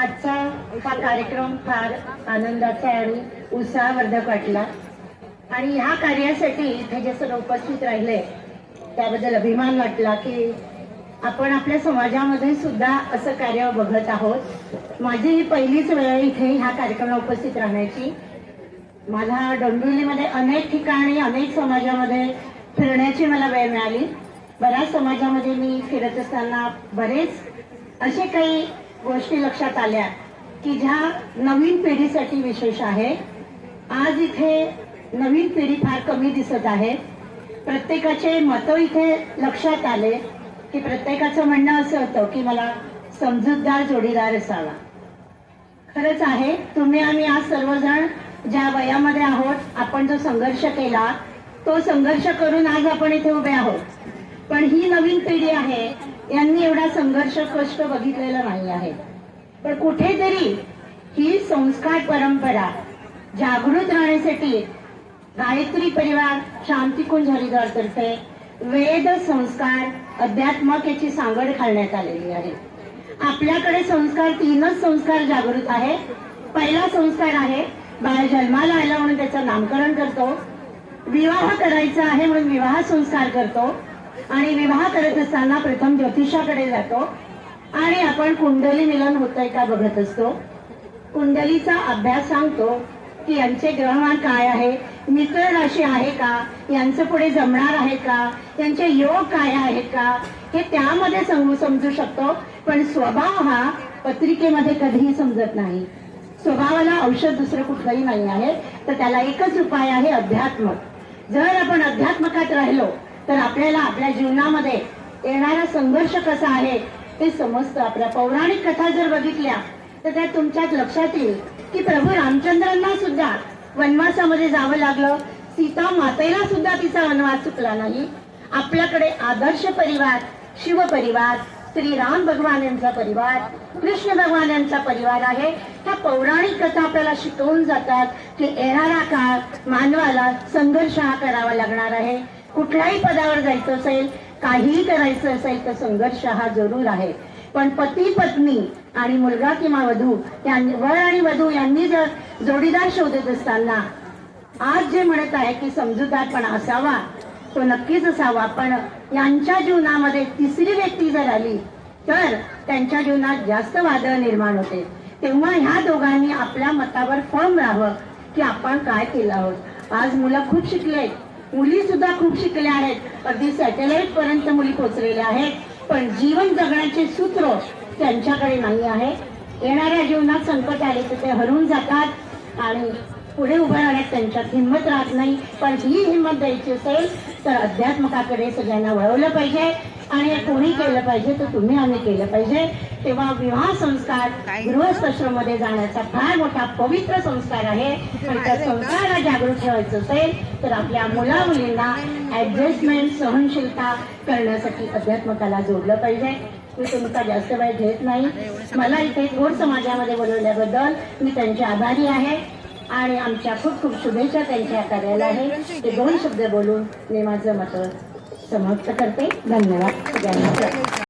आजचा हा कार्यक्रम फार आनंदाचा आणि उत्साहवर्धक वाटला आणि ह्या कार्यासाठी इथे जे सर्व उपस्थित राहिले त्याबद्दल अभिमान वाटला की आपण आपल्या समाजामध्ये सुद्धा असं कार्य बघत आहोत। माझी ही पहिलीच वेळ इथे ह्या कार्यक्रमाला उपस्थित राहण्याची। मला डोंबिवलीमध्ये अनेक ठिकाणी अनेक समाजामध्ये फिरण्याची मला वेळ मिळाली। बऱ्याच समाजामध्ये मी फिरत असताना बरेच असे काही गोष्टी लक्षात आल्या की ज्या नवीन पिढीसाठी विशेष आहे। आज इथे नवीन पिढी फार कमी दिसत आहे। प्रत्येकाचे मत इथे लक्षात आले की प्रत्येकाचं म्हणणं असं होतं की मला समजूतदार जोडीदार असावा। खरंच आहे, तुम्ही आम्ही आज सर्वजण ज्या वयामध्ये आहोत आपण जो संघर्ष केला तो संघर्ष करून आज आपण इथे उभे आहोत। पण ही नवीन पिढी आहे, यांनी एवढा संघर्ष कष्ट बघितलेला नाही आहे। पण कुठेतरी ही संस्कार परंपरा जागृत राहण्यासाठी गायत्री परिवार शांतिकुंज हरिद्वार तर्फे वेद संस्कार अध्यात्मक याची सांगड घालण्यात आलेली आहे। आपल्याकडे संस्कार तीनच संस्कार जागृत आहे। पहिला संस्कार आहे बाळ जन्माला आला म्हणून त्याचं नामकरण करतो, विवाह करायचा आहे म्हणून विवाह संस्कार करतो आणि विवाह करत असताना प्रथम ज्योतिषाकडे जातो आणि आपण कुंडली मिलन होतंय का बघत असतो। कुंडलीचा अभ्यास सांगतो की यांचे ग्रहमान काय आहे, मित्र राशी आहे का, यांचं पुढे जमणार आहे का, यांचे योग काय आहेत का, हे त्यामध्ये समजू शकतो। पण स्वभाव हा पत्रिकेमध्ये कधीही समजत नाही। स्वभावाला औषध दुसरं कुठलंही नाही आहे, तर त्याला एकच उपाय आहे अध्यात्म। जर आपण अध्यात्मकात राहिलो तर आपल्याला आपल्या जीवनामध्ये येणारा संघर्ष कसा आहे ते समजतं। आपल्या पौराणिक कथा जर बघितल्या तर त्या तुमच्यात लक्षात येईल की प्रभू रामचंद्रांना सुद्धा वनवासामध्ये जावं लागलं, सीता मातेला सुद्धा तिचा वनवास चुकला नाही। आपल्याकडे आदर्श परिवार, शिव परिवार, श्रीराम भगवान यांचा परिवार, कृष्ण भगवान यांचा परिवार आहे। ह्या पौराणिक कथा आपल्याला शिकवून जातात की येणारा काळ मानवाला संघर्ष हा करावा लागणार आहे। कुठल्याही पदावर जायचं असेल, काहीही करायचं असेल तर संघर्ष हा जरूर आहे। पण पती पत्नी आणि मुलगा किंवा वधू वर आणि वधू यांनी जर जोडीदार शोधत असताना आज जे म्हणत आहे की समजूतदारपणा असावा तो नक्कीच असावा। पण यांच्या जीवनामध्ये तिसरी व्यक्ती जर आली तर त्यांच्या जीवनात जास्त वादळ निर्माण होते। तेव्हा ह्या दोघांनी आपल्या मतावर फर्म राहावं की आपण काय केलं आहोत। आज मुलं खूप शिकले, मुली सुद्धा खूप शिकल्या आहेत, अगदी सॅटेलाइट पर्यंत मुली पोहोचलेल्या आहेत, पण जीवन जगण्याचे सूत्र त्यांच्याकडे नाही आहे। येणाऱ्या जीवनात संकट आले तर ते हरून जातात आणि पुढे उभं राहण्यात त्यांच्यात हिंमत राहत नाही। पण ही हिंमत द्यायची असेल तर अध्यात्मकाकडे सगळ्यांना वळवलं पाहिजे आणि कोणी केलं पाहिजे तर तुम्ही आम्ही केलं पाहिजे। तेव्हा विवाह संस्कार गृहस्थाश्रममध्ये जाण्याचा फार मोठा पवित्र संस्कार आहे आणि त्या संस्काराला जागृत ठेवायचं असेल तर आपल्या मुला मुलींना ऍडजस्टमेंट सहनशीलता करण्यासाठी अध्यात्मकाला जोडलं पाहिजे। मी तुमचा जास्त वेळ घेत नाही। मला इथे थोर समाजामध्ये बोलवल्याबद्दल मी त्यांचे आभारी आहे आणि आमच्या खूप खूप शुभेच्छा त्यांच्या कार्याला आहे। ते दोन शब्द बोलून मी माझं मत समाप्त करते। धन्यवाद।